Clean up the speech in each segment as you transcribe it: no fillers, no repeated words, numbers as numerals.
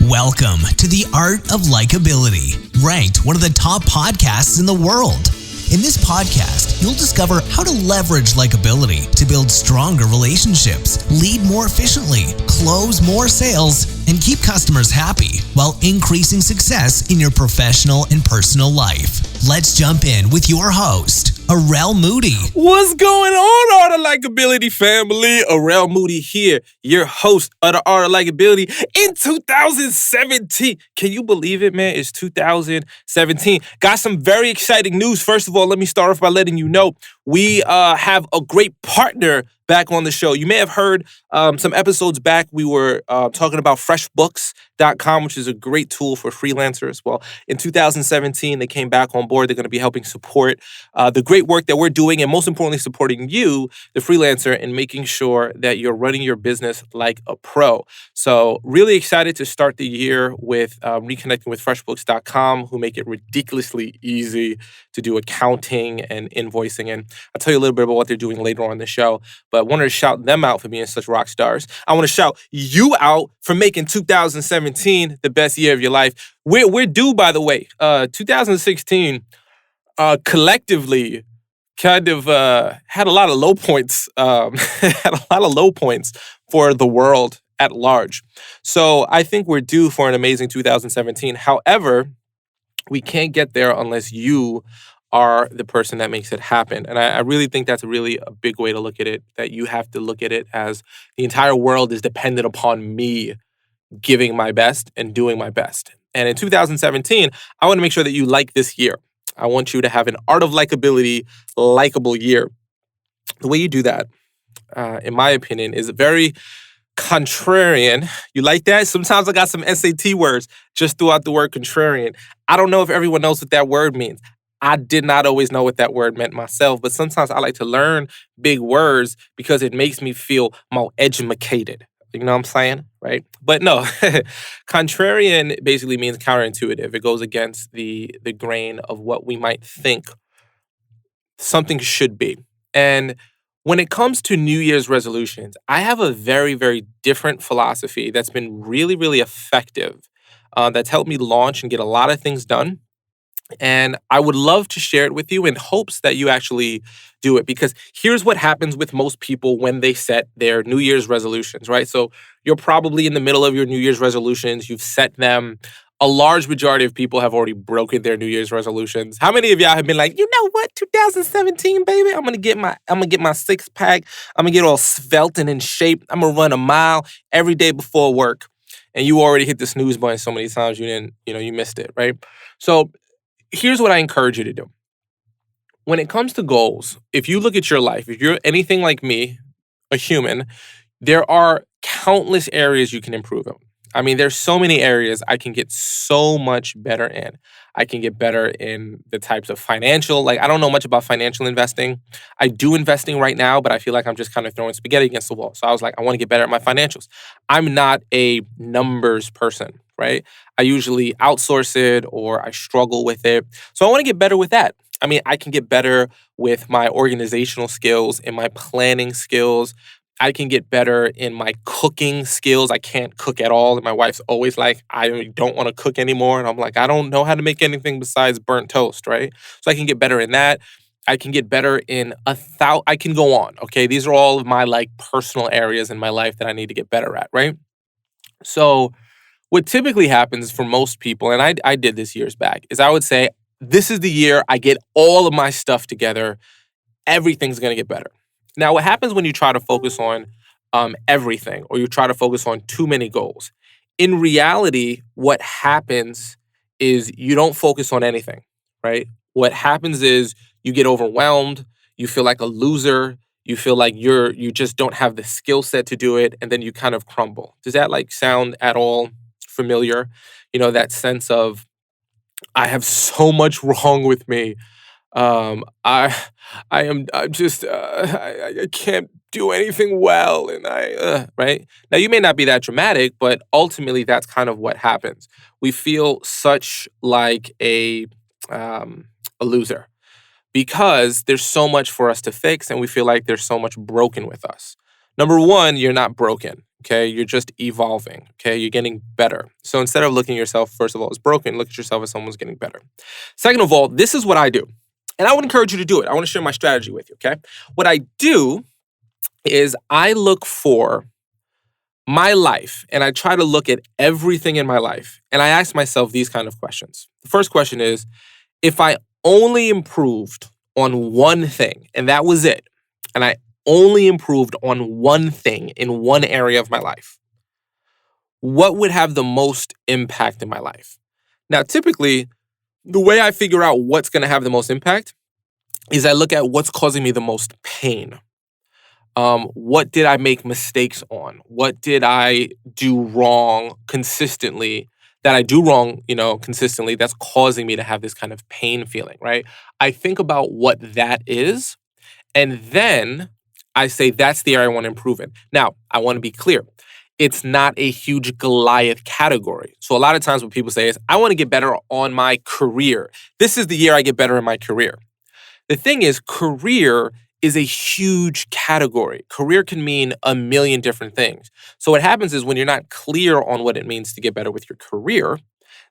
Welcome to The Art of Likeability, ranked one of the top podcasts in the world. In this podcast, you'll discover how to leverage likability to build stronger relationships, lead more efficiently, close more sales, and keep customers happy while increasing success in your professional and personal life. Let's jump in with your host, Arel Moodie. What's going on, Art of Likeability family? Arel Moodie here, your host of the Art of Likeability in 2017. Can you believe it, man? It's 2017. Got some very exciting news. First of all, let me start off by letting you know we have a great partner back on the show. You may have heard some episodes back, we were talking about freshbooks.com, which is a great tool for freelancers. Well, in 2017, they came back on board. They're going to be helping support the great work that we're doing, and most importantly, supporting you, the freelancer, and making sure that you're running your business like a pro. So really excited to start the year with reconnecting with freshbooks.com, who make it ridiculously easy to do accounting and invoicing. And I'll tell you a little bit about what they're doing later on in the show. But I wanted to shout them out for being such rock stars. I want to shout you out for making 2017 the best year of your life. We're due, by the way. 2016 collectively kind of had a lot of low points. Had a lot of low points for the world at large. So I think we're due for an amazing 2017. However, we can't get there unless you are the person that makes it happen. And I really think that's really a big way to look at it, that you have to look at it as the entire world is dependent upon me giving my best and doing my best. And in 2017, I want to make sure that you like this year. I want you to have an Art of Likeability, likable year. The way you do that, in my opinion, is very contrarian. You like that? Sometimes I got some SAT words just throughout the word contrarian. I don't know if everyone knows what that word means. I did not always know what that word meant myself, but sometimes I like to learn big words because it makes me feel more educated. You know what I'm saying? Right? But no, contrarian basically means counterintuitive. It goes against the grain of what we might think something should be. And when it comes to New Year's resolutions, I have a very, very different philosophy that's been really, really effective, that's helped me launch and get a lot of things done. And I would love to share it with you in hopes that you actually do it. Because here's what happens with most people when they set their New Year's resolutions, right? So you're probably in the middle of your New Year's resolutions. You've set them. A large majority of people have already broken their New Year's resolutions. How many of y'all have been like, you know what, 2017, baby, I'm gonna get my six pack. I'm gonna get all svelte and in shape. I'm gonna run a mile every day before work. And you already hit the snooze button so many times you missed it, right? So here's what I encourage you to do. When it comes to goals, if you look at your life, if you're anything like me, a human, there are countless areas you can improve in. I mean, there's so many areas I can get so much better in. I can get better in the types of financial, I don't know much about financial investing. I do investing right now, but I feel like I'm just kind of throwing spaghetti against the wall. So I was like, I want to get better at my financials. I'm not a numbers person, right? I usually outsource it or I struggle with it. So I want to get better with that. I mean, I can get better with my organizational skills and my planning skills. I can get better in my cooking skills. I can't cook at all. And my wife's always like, I don't want to cook anymore. And I'm like, I don't know how to make anything besides burnt toast, right? So I can get better in that. I can get better in I can go on, okay? These are all of my personal areas in my life that I need to get better at, right? So what typically happens for most people, and I did this years back, is I would say, this is the year I get all of my stuff together. Everything's going to get better. Now, what happens when you try to focus on everything or you try to focus on too many goals? In reality, what happens is you don't focus on anything, right? What happens is you get overwhelmed, you feel like a loser, you feel like you just don't have the skill set to do it, and then you kind of crumble. Does that sound at all familiar? You know, that sense of, I have so much wrong with me. I can't do anything well, and right? Now, you may not be that dramatic, but ultimately that's kind of what happens. We feel such like a loser because there's so much for us to fix, and we feel like there's so much broken with us. Number one, you're not broken. Okay, you're just evolving. Okay, you're getting better. So instead of looking at yourself, first of all, as broken, look at yourself as someone's getting better. Second of all, this is what I do. And I would encourage you to do it. I want to share my strategy with you. Okay, what I do is I look for my life and I try to look at everything in my life and I ask myself these kind of questions. The first question is, if I only improved on one thing and that was it, and I only improved on one thing in one area of my life, what would have the most impact in my life? Now, typically, the way I figure out what's going to have the most impact is I look at what's causing me the most pain. What did I make mistakes on? What did I do wrong consistently that I do wrong, consistently that's causing me to have this kind of pain feeling, right? I think about what that is, and then I say that's the area I want to improve in. Now, I want to be clear. It's not a huge Goliath category. So a lot of times what people say is, I want to get better on my career. This is the year I get better in my career. The thing is, career is a huge category. Career can mean a million different things. So what happens is when you're not clear on what it means to get better with your career,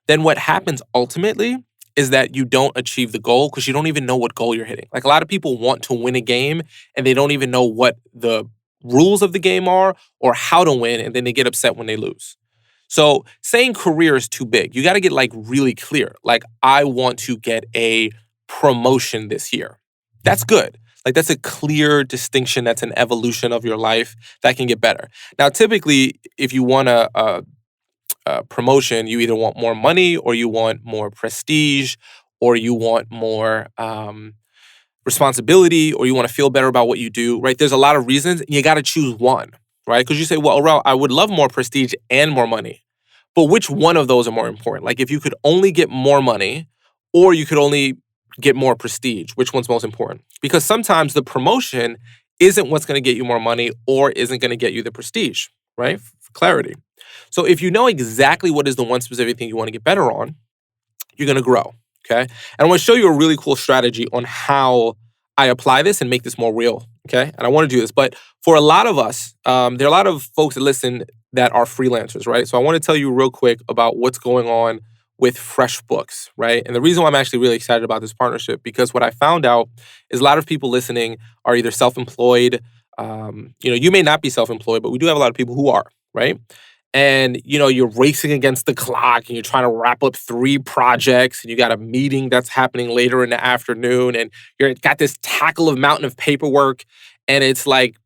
then what happens ultimately is that you don't achieve the goal because you don't even know what goal you're hitting. Like a lot of people want to win a game and they don't even know what the rules of the game are or how to win, and then they get upset when they lose. So saying career is too big. You got to get like really clear. Like, I want to get a promotion this year. That's good. Like, that's a clear distinction. That's an evolution of your life that can get better. Now, typically, if you want a promotion, you either want more money or you want more prestige or you want more responsibility or you want to feel better about what you do, right? There's a lot of reasons. And you got to choose one, right? Because you say, well, Arel, I would love more prestige and more money. But which one of those are more important? Like, if you could only get more money or you could only get more prestige, which one's most important? Because sometimes the promotion isn't what's going to get you more money or isn't going to get you the prestige, right? For clarity. So if you know exactly what is the one specific thing you want to get better on, you're going to grow, okay? And I want to show you a really cool strategy on how I apply this and make this more real, okay? And I want to do this. But for a lot of us, there are a lot of folks that listen that are freelancers, right? So I want to tell you real quick about what's going on with FreshBooks, right? And the reason why I'm actually really excited about this partnership, because what I found out is a lot of people listening are either self-employed. You may not be self-employed, but we do have a lot of people who are, right? And, you're racing against the clock and you're trying to wrap up 3 projects and you got a meeting that's happening later in the afternoon and you're got this tackle of mountain of paperwork. And it's like,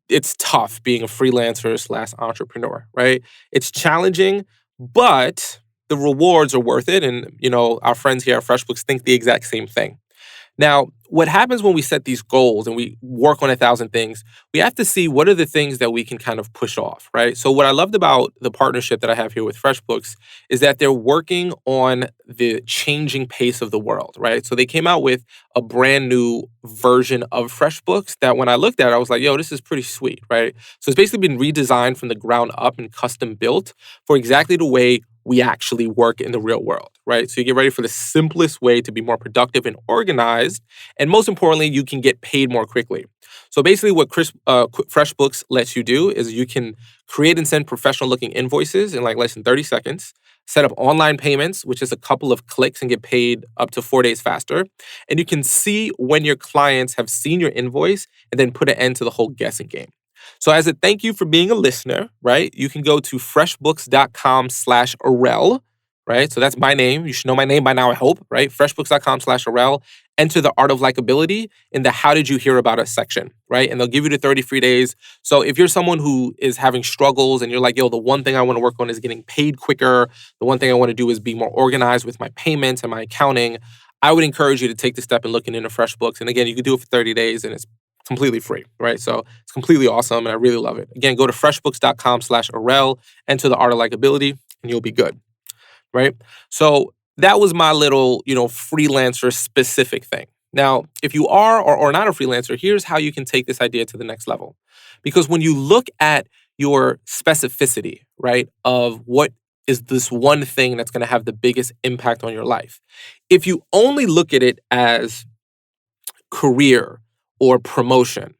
it's tough being a freelancer / entrepreneur, right? It's challenging, but the rewards are worth it. And, our friends here at FreshBooks think the exact same thing. Now, what happens when we set these goals and we work on 1,000 things, we have to see what are the things that we can kind of push off, right? So what I loved about the partnership that I have here with FreshBooks is that they're working on the changing pace of the world, right? So they came out with a brand new version of FreshBooks that when I looked at it, I was like, yo, this is pretty sweet, right? So it's basically been redesigned from the ground up and custom built for exactly the way we actually work in the real world, right? So you get ready for the simplest way to be more productive and organized. And most importantly, you can get paid more quickly. So basically what FreshBooks lets you do is you can create and send professional looking invoices in like less than 30 seconds, set up online payments, which is a couple of clicks and get paid up to 4 days faster. And you can see when your clients have seen your invoice and then put an end to the whole guessing game. So as a thank you for being a listener, right, you can go to freshbooks.com/Arel, right? So that's my name. You should know my name by now, I hope, right? Freshbooks.com/Arel. Enter the art of likability in the how did you hear about us section, right? And they'll give you the 30 free days. So if you're someone who is having struggles and you're like, yo, the one thing I want to work on is getting paid quicker. The one thing I want to do is be more organized with my payments and my accounting. I would encourage you to take the step and looking into FreshBooks. And again, you can do it for 30 days and it's completely free, right? So it's completely awesome and I really love it. Again, go to freshbooks.com/Arel, enter the art of likability and you'll be good, right? So that was my little, freelancer specific thing. Now, if you are or not a freelancer, here's how you can take this idea to the next level. Because when you look at your specificity, right, of what is this one thing that's going to have the biggest impact on your life, if you only look at it as career or promotion,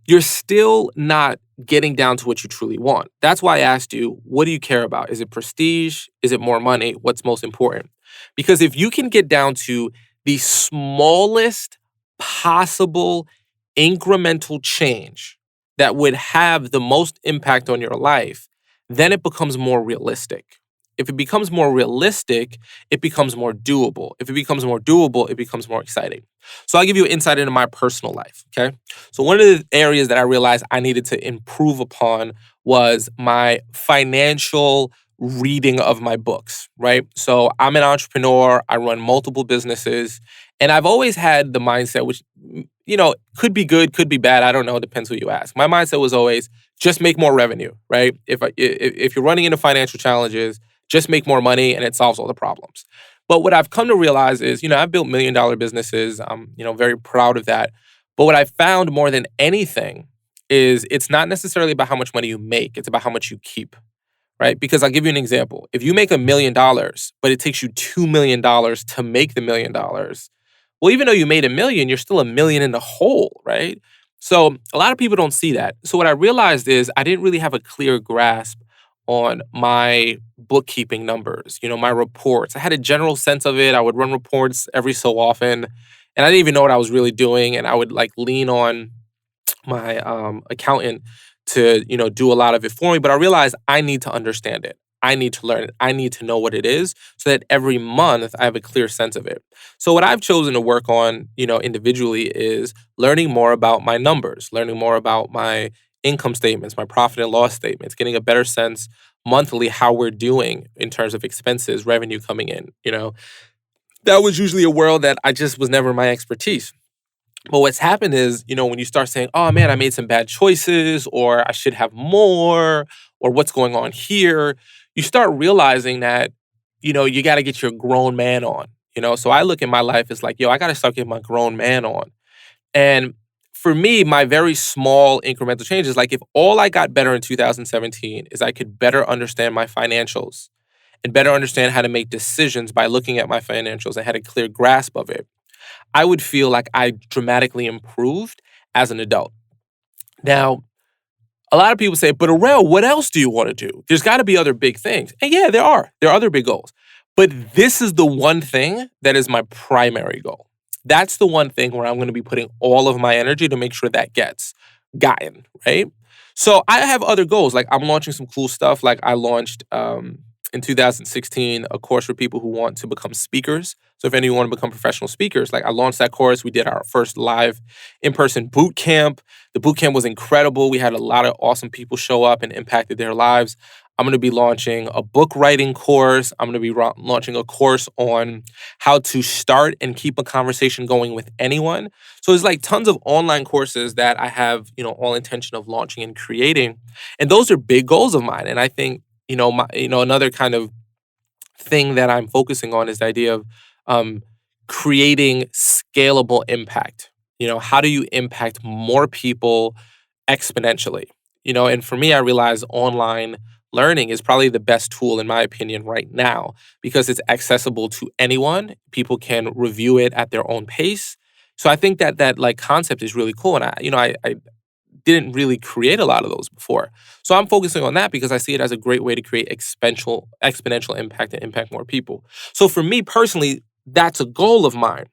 you're still not getting down to what you truly want. That's why I asked you, what do you care about? Is it prestige? Is it more money? What's most important? Because if you can get down to the smallest possible incremental change that would have the most impact on your life, then it becomes more realistic. If it becomes more realistic, it becomes more doable. If it becomes more doable, it becomes more exciting. So I'll give you an insight into my personal life, okay? So one of the areas that I realized I needed to improve upon was my financial reading of my books, right? So I'm an entrepreneur, I run multiple businesses, and I've always had the mindset, which, could be good, could be bad, I don't know, it depends who you ask. My mindset was always just make more revenue, right? If you're running into financial challenges, just make more money and it solves all the problems. But what I've come to realize is, I've built $1 million businesses. I'm, very proud of that. But what I found more than anything is it's not necessarily about how much money you make. It's about how much you keep, right? Because I'll give you an example. If you make $1 million, but it takes you $2 million to make the $1 million, well, even though you made $1 million, you're still $1 million in the hole, right? So a lot of people don't see that. So what I realized is I didn't really have a clear grasp on my bookkeeping numbers, my reports. I had a general sense of it. I would run reports every so often, and I didn't even know what I was really doing. And I would lean on my accountant to, do a lot of it for me. But I realized I need to understand it. I need to learn it. I need to know what it is so that every month I have a clear sense of it. So what I've chosen to work on, individually is learning more about my numbers, learning more about my income statements, my profit and loss statements, getting a better sense monthly how we're doing in terms of expenses, revenue coming in. That was usually a world that I just was never my expertise. But what's happened is, when you start saying, oh man, I made some bad choices, or I should have more, or what's going on here, you start realizing that, you got to get your grown man on. So I look at my life as like, I got to start getting my grown man on. And for me, my very small incremental changes, like if all I got better in 2017 is I could better understand my financials and better understand how to make decisions by looking at my financials and had a clear grasp of it, I would feel like I dramatically improved as an adult. Now, a lot of people say, but Arel, what else do you want to do? There's got to be other big things. And yeah, there are. There are other big goals. But this is the one thing that is my primary goal. That's the one thing where I'm going to be putting all of my energy to make sure that gets gotten, right? So I have other goals. Like I'm launching some cool stuff. Like I launched in 2016 a course for people who want to become speakers. So if anyone want to become professional speakers, I launched that course. We did our first live in-person boot camp. The boot camp was incredible. We had a lot of awesome people show up and impacted their lives. I'm going to be launching a book writing course. I'm going to be launching a course on how to start and keep a conversation going with anyone. So there's tons of online courses that I have, all intention of launching and creating. And those are big goals of mine. And I think, another kind of thing that I'm focusing on is the idea of creating scalable impact. How do you impact more people exponentially? And for me, I realize online learning is probably the best tool, in my opinion, right now because it's accessible to anyone. People can review it at their own pace. So I think that concept is really cool. And I didn't really create a lot of those before. So I'm focusing on that because I see it as a great way to create exponential impact and impact more people. So for me personally, that's a goal of mine.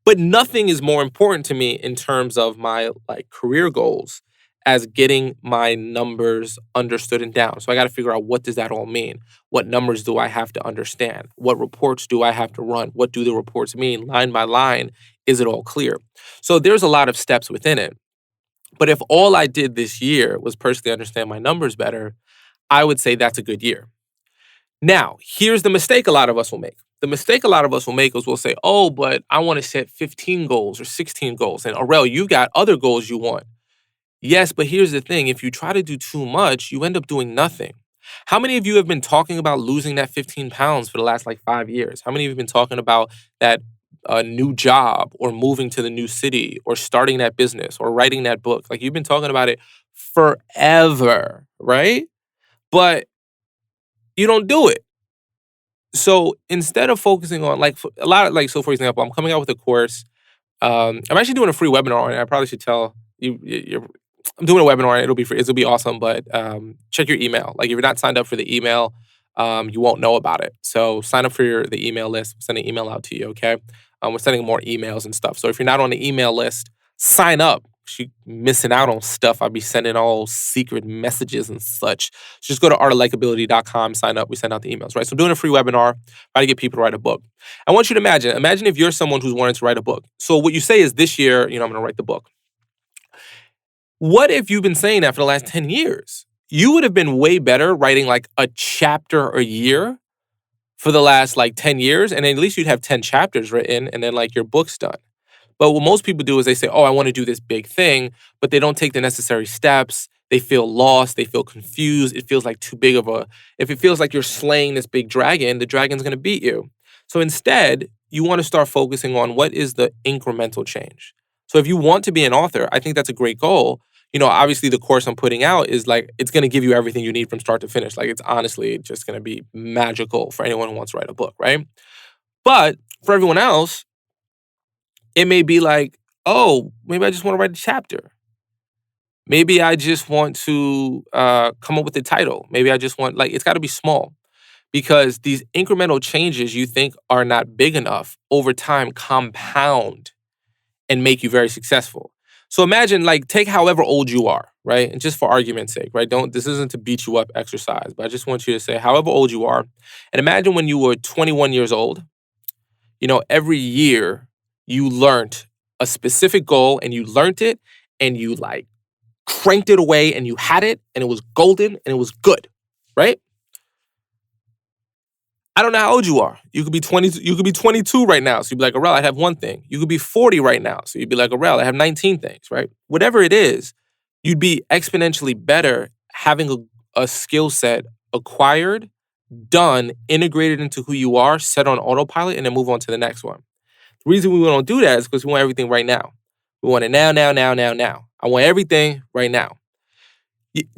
But nothing is more important to me in terms of my career goals as getting my numbers understood and down. So I got to figure out, what does that all mean? What numbers do I have to understand? What reports do I have to run? What do the reports mean? Line by line, is it all clear? So there's a lot of steps within it. But if all I did this year was personally understand my numbers better, I would say that's a good year. Now, here's the mistake a lot of us will make. The mistake a lot of us will make is we'll say, oh, but I want to set 15 goals or 16 goals. And Arel, you got other goals you want. Yes, but here's the thing. If you try to do too much, you end up doing nothing. How many of you have been talking about losing that 15 pounds for the last 5 years? How many of you have been talking about that new job or moving to the new city or starting that business or writing that book? You've been talking about it forever, right? But you don't do it. So instead of focusing on a lot of so for example, I'm coming out with a course. I'm actually doing a free webinar on it. I probably should tell you. I'm doing a webinar. It'll be free. It'll be awesome. But check your email. Like if you're not signed up for the email, you won't know about it. So sign up for the email list. Send an email out to you. Okay. We're sending more emails and stuff. So if you're not on the email list, sign up. You're missing out on stuff. I'll be sending all secret messages and such. So just go to artoflikeability.com, sign up. We send out the emails, right? So I'm doing a free webinar, trying to get people to write a book. I want you to imagine if you're someone who's wanting to write a book. So what you say is this year, I'm going to write the book. What if you've been saying that for the last 10 years? You would have been way better writing like a chapter a year for the last like 10 years. And at least you'd have 10 chapters written and then like your book's done. But what most people do is they say, oh, I want to do this big thing, but they don't take the necessary steps. They feel lost. They feel confused. It feels like too big of if it feels like you're slaying this big dragon, the dragon's going to beat you. So instead, you want to start focusing on what is the incremental change. So if you want to be an author, I think that's a great goal. Obviously the course I'm putting out is like, it's going to give you everything you need from start to finish. Like it's honestly just going to be magical for anyone who wants to write a book, right? But for everyone else, it may be like, oh, maybe I just want to write a chapter. Maybe I just want to come up with a title. Maybe I just want, it's got to be small. Because these incremental changes you think are not big enough over time compound and make you very successful. So imagine, take however old you are, right? And just for argument's sake, right? This isn't to beat you up exercise, but I just want you to say however old you are. And imagine when you were 21 years old, every year you learned a specific goal and you learned it and you cranked it away and you had it and it was golden and it was good, right? I don't know how old you are. You could be 20. You could be 22 right now. So you'd be like, Arel, I have one thing. You could be 40 right now. So you'd be like, Arel, I have 19 things, right? Whatever it is, you'd be exponentially better having a skill set acquired, done, integrated into who you are, set on autopilot, and then move on to the next one. The reason we don't do that is because we want everything right now. We want it now, now, now, now, now. I want everything right now.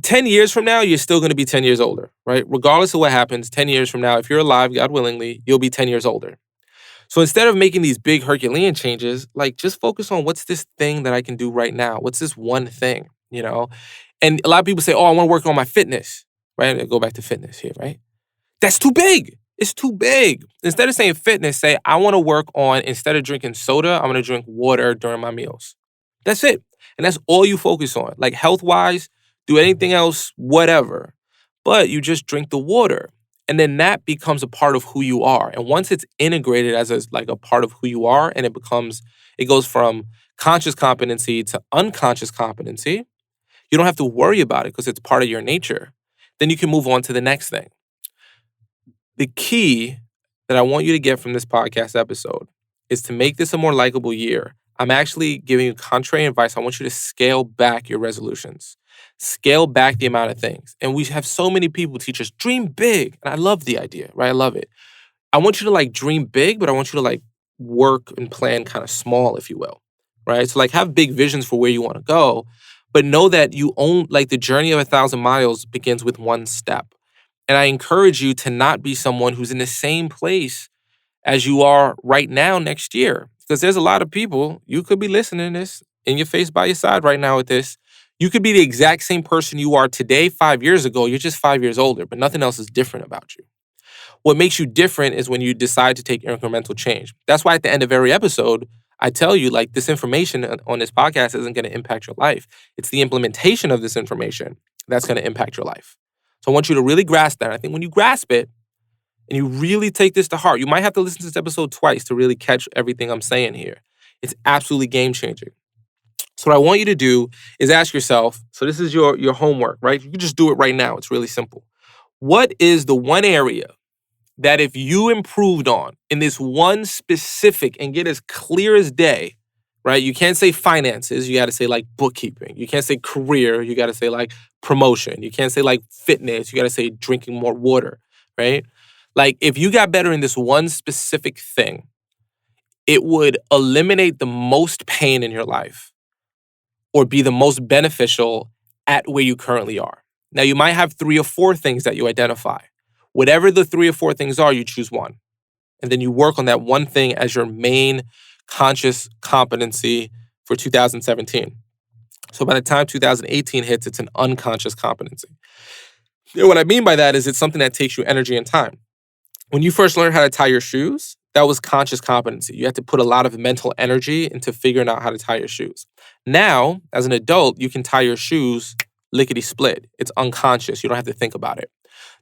10 years from now, you're still going to be 10 years older, right? Regardless of what happens, 10 years from now, if you're alive, God willingly, you'll be 10 years older. So instead of making these big Herculean changes, just focus on what's this thing that I can do right now? What's this one thing, And a lot of people say, oh, I want to work on my fitness, right? I go back to fitness here, right? That's too big. It's too big. Instead of saying fitness, say, I want to work on, instead of drinking soda, I'm going to drink water during my meals. That's it. And that's all you focus on. Health-wise, do anything else, whatever. But you just drink the water. And then that becomes a part of who you are. And once it's integrated as a part of who you are, and it goes from conscious competency to unconscious competency, you don't have to worry about it because it's part of your nature. Then you can move on to the next thing. The key that I want you to get from this podcast episode is to make this a more likable year. I'm actually giving you contrary advice. I want you to scale back your resolutions. Scale back the amount of things. And we have so many people teach us, dream big. And I love the idea, right? I love it. I want you to dream big, but I want you to work and plan kind of small, if you will, right? So have big visions for where you want to go, but know that you own, the journey of 1,000 miles begins with one step. And I encourage you to not be someone who's in the same place as you are right now next year. Because there's a lot of people, you could be listening to this in your face by your side right now with this. You could be the exact same person you are today 5 years ago. You're just 5 years older, but nothing else is different about you. What makes you different is when you decide to take incremental change. That's why at the end of every episode, I tell you, this information on this podcast isn't going to impact your life. It's the implementation of this information that's going to impact your life. So I want you to really grasp that. I think when you grasp it and you really take this to heart, you might have to listen to this episode twice to really catch everything I'm saying here. It's absolutely game-changing. So what I want you to do is ask yourself, so this is your homework, right? You can just do it right now. It's really simple. What is the one area that if you improved on in this one specific and get as clear as day, right? You can't say finances. You got to say bookkeeping. You can't say career. You got to say promotion. You can't say fitness. You got to say drinking more water, right? If you got better in this one specific thing, it would eliminate the most pain in your life or be the most beneficial at where you currently are. Now, you might have 3 or 4 things that you identify. Whatever the 3 or 4 things are, you choose one. And then you work on that one thing as your main conscious competency for 2017. So by the time 2018 hits, it's an unconscious competency. And what I mean by that is it's something that takes you energy and time. When you first learned how to tie your shoes, that was conscious competency. You had to put a lot of mental energy into figuring out how to tie your shoes. Now, as an adult, you can tie your shoes lickety-split. It's unconscious. You don't have to think about it.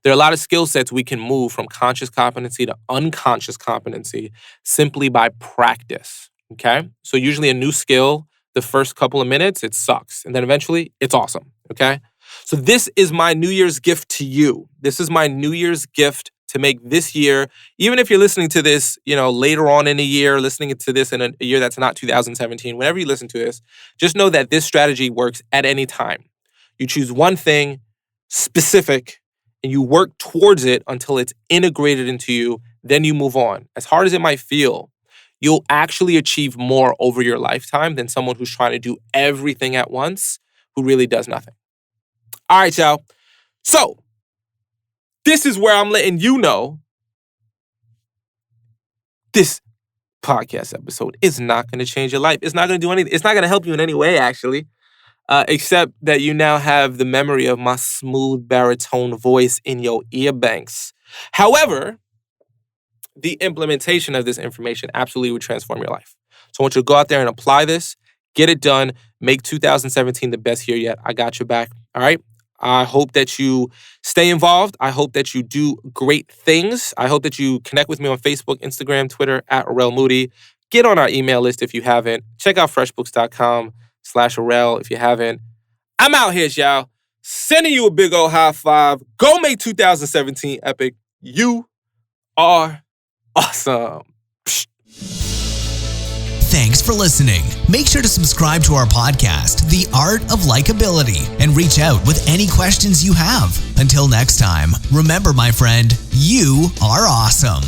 There are a lot of skill sets we can move from conscious competency to unconscious competency simply by practice, okay? So usually a new skill, the first couple of minutes, it sucks. And then eventually, it's awesome, okay? So this is my New Year's gift to you. This is my New Year's gift to make this year, even if you're listening to this, later on in a year, listening to this in a year that's not 2017, whenever you listen to this, just know that this strategy works at any time. You choose one thing specific and you work towards it until it's integrated into you, then you move on. As hard as it might feel, you'll actually achieve more over your lifetime than someone who's trying to do everything at once, who really does nothing. All right, y'all. So, this is where I'm letting you know this podcast episode is not going to change your life. It's not going to do anything. It's not going to help you in any way, actually, except that you now have the memory of my smooth baritone voice in your ear banks. However, the implementation of this information absolutely would transform your life. So I want you to go out there and apply this, get it done, make 2017 the best year yet. I got your back, all right? I hope that you stay involved. I hope that you do great things. I hope that you connect with me on Facebook, Instagram, Twitter, @Arel Moodie. Get on our email list if you haven't. Check out freshbooks.com/Arel if you haven't. I'm out here, y'all. Sending you a big old high five. Go make 2017 epic. You are awesome. Psh. Thanks for listening. Make sure to subscribe to our podcast, The Art of Likeability, and reach out with any questions you have. Until next time, remember, my friend, you are awesome.